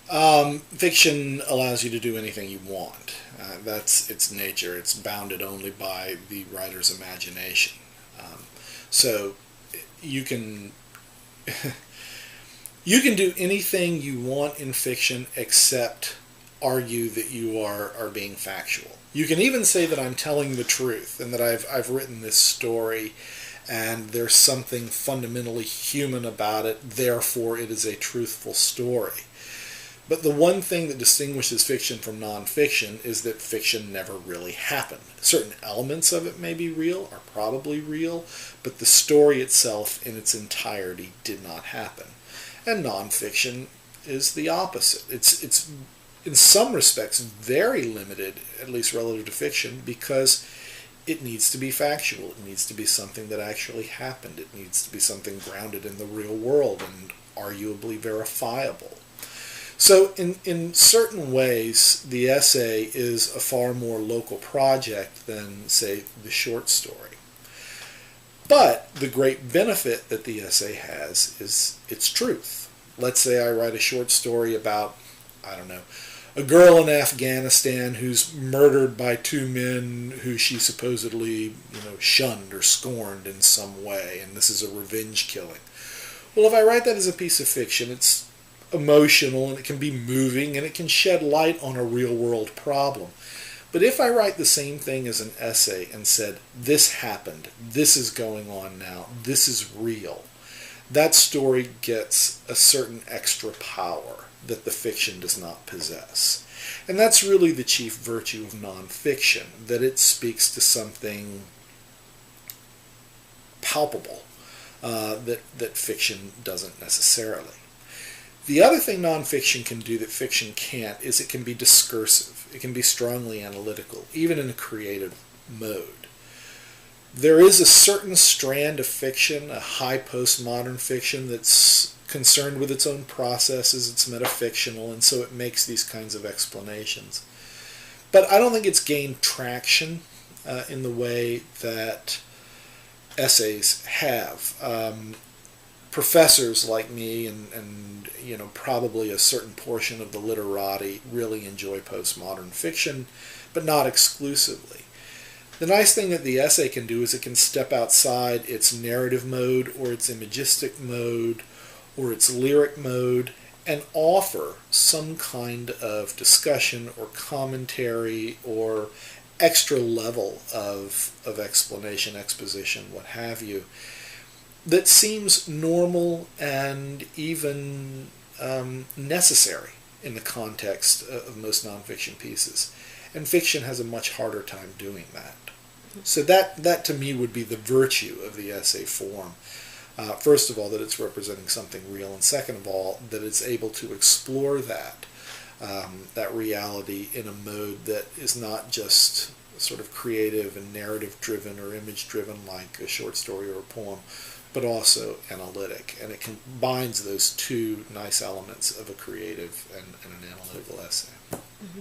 Fiction allows you to do anything you want. That's its nature. It's bounded only by the writer's imagination. So you can you can do anything you want in fiction except argue that you are being factual. You can even say that I'm telling the truth and that I've written this story and there's something fundamentally human about it, therefore it is a truthful story. But the one thing that distinguishes fiction from nonfiction is that fiction never really happened. Certain elements of it may be real, are probably real, but the story itself in its entirety did not happen. And nonfiction is the opposite. It's in some respects very limited, at least relative to fiction, because it needs to be factual. It needs to be something that actually happened. It needs to be something grounded in the real world and arguably verifiable. So in certain ways, the essay is a far more local project than, say, the short story. But the great benefit that the essay has is its truth. Let's say I write a short story about, I don't know, a girl in Afghanistan who's murdered by two men who she supposedly, shunned or scorned in some way, and this is a revenge killing. Well, if I write that as a piece of fiction, it's emotional and it can be moving and it can shed light on a real world problem. But if I write the same thing as an essay and said, this happened, this is going on now, this is real, that story gets a certain extra power that the fiction does not possess. And that's really the chief virtue of nonfiction, that it speaks to something palpable that fiction doesn't necessarily. The other thing nonfiction can do that fiction can't is it can be discursive. It can be strongly analytical, even in a creative mode. There is a certain strand of fiction, a high postmodern fiction, that's concerned with its own processes, it's metafictional, and so it makes these kinds of explanations. But I don't think it's gained traction in the way that essays have. Professors like me and probably a certain portion of the literati really enjoy postmodern fiction, but not exclusively. The nice thing that the essay can do is it can step outside its narrative mode or its imagistic mode or its lyric mode and offer some kind of discussion or commentary or extra level of explanation, exposition, what have you, that seems normal and even necessary in the context of most nonfiction pieces. And fiction has a much harder time doing that. So that to me would be the virtue of the essay form. First of all, that it's representing something real, and second of all, that it's able to explore that reality in a mode that is not just sort of creative and narrative driven or image driven like a short story or a poem, but also analytic. And it combines those two nice elements of a creative and an analytical essay. Mm-hmm.